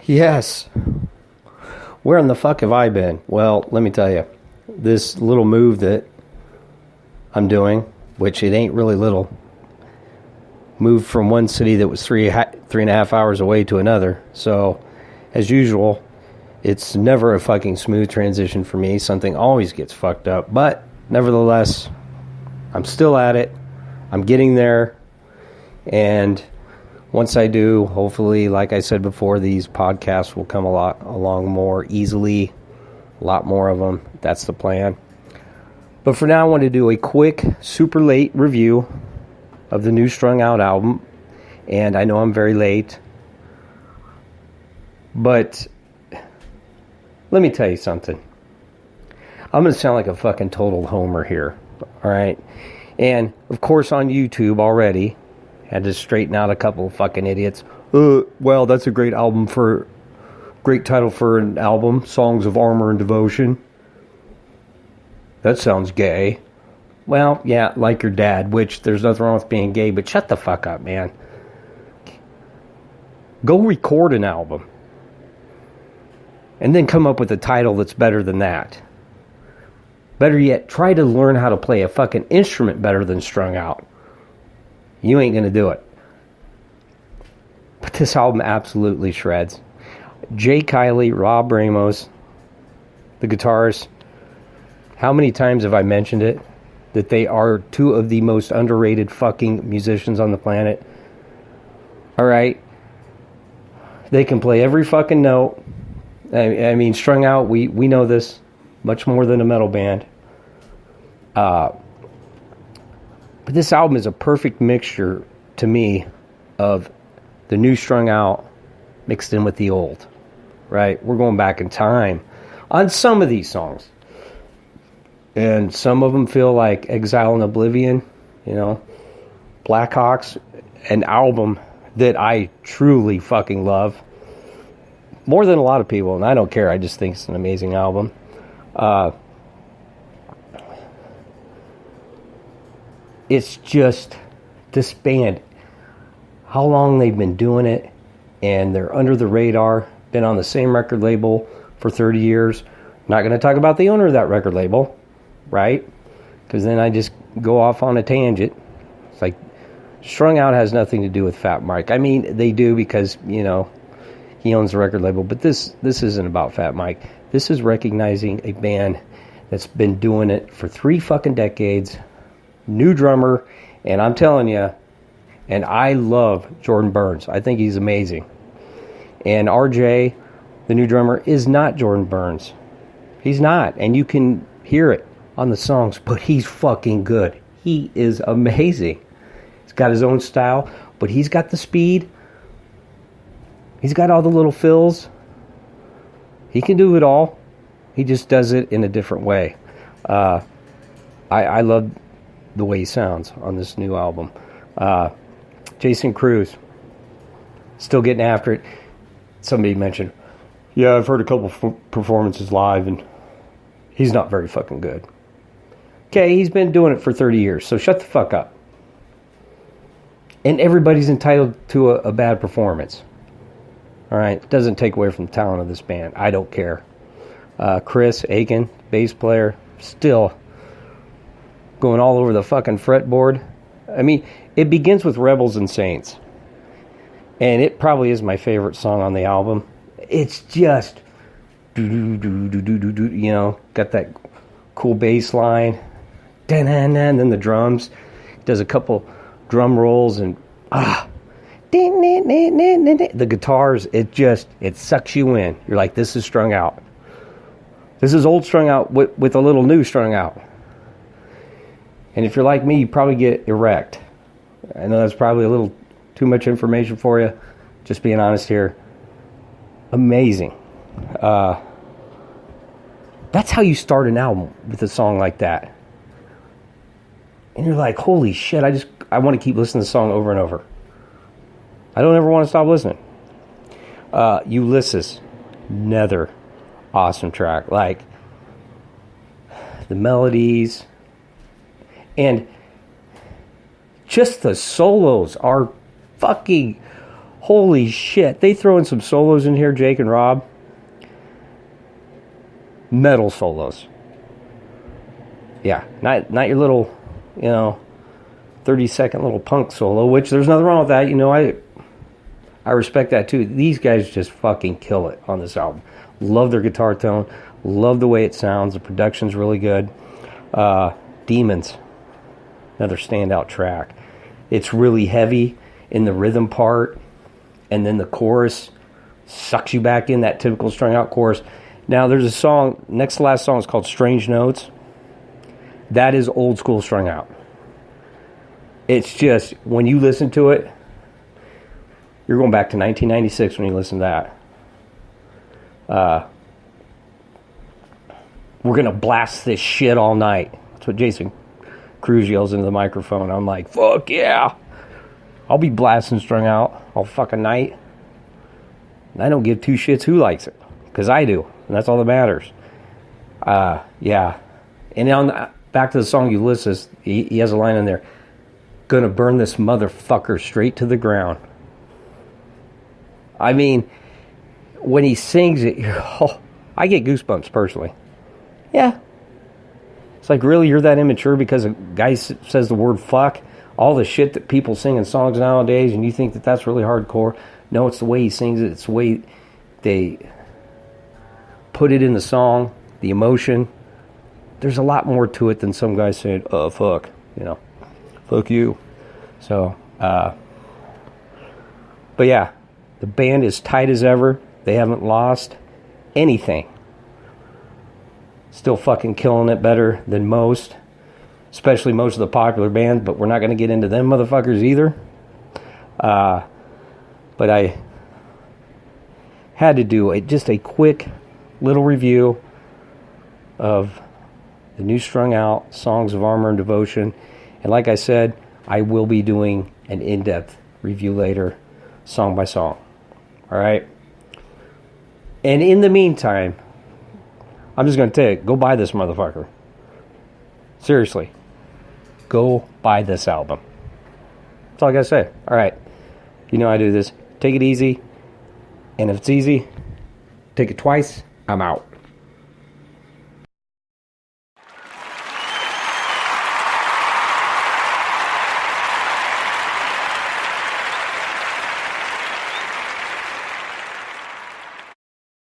Yes. Where in the fuck have I been? Well, let me tell you. This little move that I'm doing, which it ain't really little, moved from one city that was three and a half hours away to another. So, as usual, it's never a fucking smooth transition for me. Something always gets fucked up. But, nevertheless, I'm still at it. I'm getting there. And once I do, hopefully, like I said before, these podcasts will come along more easily. A lot more of them. That's the plan. But for now, I want to do a quick, super late review of the new Strung Out album. And I know I'm very late. But let me tell you something. I'm going to sound like a fucking total homer here. All right? And, of course, on YouTube already, had to straighten out a couple of fucking idiots. Well, that's a great title for an album, Songs of Armor and Devotion. That sounds gay. Well, yeah, like your dad, which there's nothing wrong with being gay, but shut the fuck up, man. Go record an album. And then come up with a title that's better than that. Better yet, try to learn how to play a fucking instrument better than Strung Out. You ain't going to do it. But this album absolutely shreds. Jay Kiley, Rob Ramos, the guitars. How many times have I mentioned it? That they are two of the most underrated fucking musicians on the planet. Alright. They can play every fucking note. I mean, Strung Out, we know this much more than a metal band. But this album is a perfect mixture, to me, of the new Strung Out mixed in with the old. Right? We're going back in time on some of these songs. And some of them feel like Exile and Oblivion, Blackhawks, an album that I truly fucking love. More than a lot of people, and I don't care. I just think it's an amazing album. It's just this band, how long they've been doing it, and they're under the radar, been on the same record label for 30 years. Not going to talk about the owner of that record label, right? Because then I just go off on a tangent. It's like, Strung Out has nothing to do with Fat Mike. I mean, they do because, he owns the record label, but this isn't about Fat Mike. This is recognizing a band that's been doing it for 3 fucking decades. New drummer, and I'm telling you, and I love Jordan Burns. I think he's amazing. And RJ, the new drummer, is not Jordan Burns. He's not, and you can hear it on the songs, but he's fucking good. He is amazing. He's got his own style, but he's got the speed. He's got all the little fills. He can do it all. He just does it in a different way. I love the way he sounds on this new album. Jason Cruz, still getting after it. Somebody mentioned, yeah, I've heard a couple performances live, and he's not very fucking good. Okay, he's been doing it for 30 years, so shut the fuck up. And everybody's entitled to a bad performance. All right, doesn't take away from the talent of this band. I don't care. Chris Aiken, bass player, still going all over the fucking fretboard. I mean, it begins with Rebels and Saints. And it probably is my favorite song on the album. It's just, got that cool bass line. And then the drums. Does a couple drum rolls and, the guitars, it sucks you in. You're like, this is Strung Out. This is old Strung Out with a little new Strung Out. And if you're like me, you probably get erect. I know that's probably a little too much information for you. Just being honest here. Amazing. That's how you start an album, with a song like that. And you're like, holy shit, I want to keep listening to the song over and over. I don't ever want to stop listening. Ulysses, another awesome track. Like, the melodies, and just the solos are fucking Holy shit. They throw in some solos in here, Jake and Rob. Metal solos. Yeah, not your little, 30-second little punk solo, which there's nothing wrong with that. I respect that too. These guys just fucking kill it on this album. Love their guitar tone. Love the way it sounds. The production's really good. Demons, another standout track. It's really heavy in the rhythm part, and then the chorus sucks you back in, that typical strung out chorus. Now there's a song, next to last song is called Strange Notes. That is old school Strung Out. It's just, when you listen to it, you're going back to 1996 when you listen to that. We're going to blast this shit all night. That's what Jason Cruz yells into the microphone. I'm like, fuck yeah. I'll be blasting Strung Out all fucking night. And I don't give two shits who likes it. Because I do. And that's all that matters. Yeah. And back to the song Ulysses, he has a line in there. Gonna burn this motherfucker straight to the ground. I mean, when he sings it, I get goosebumps personally. Yeah. It's like, really, you're that immature because a guy says the word fuck? All the shit that people sing in songs nowadays, and you think that that's really hardcore? No, it's the way he sings it. It's the way they put it in the song, the emotion. There's a lot more to it than some guys saying, oh, fuck, fuck you. So, but yeah, the band is tight as ever. They haven't lost anything. Still fucking killing it better than most, especially most of the popular bands, but we're not going to get into them motherfuckers either. But I had to do just a quick little review of the new Strung Out, Songs of Armor and Devotion. And like I said, I will be doing an in-depth review later, song by song. All right? And in the meantime, I'm just going to tell you, go buy this motherfucker. Seriously. Go buy this album. That's all I got to say. All right. You know how I do this. Take it easy. And if it's easy, take it twice. I'm out.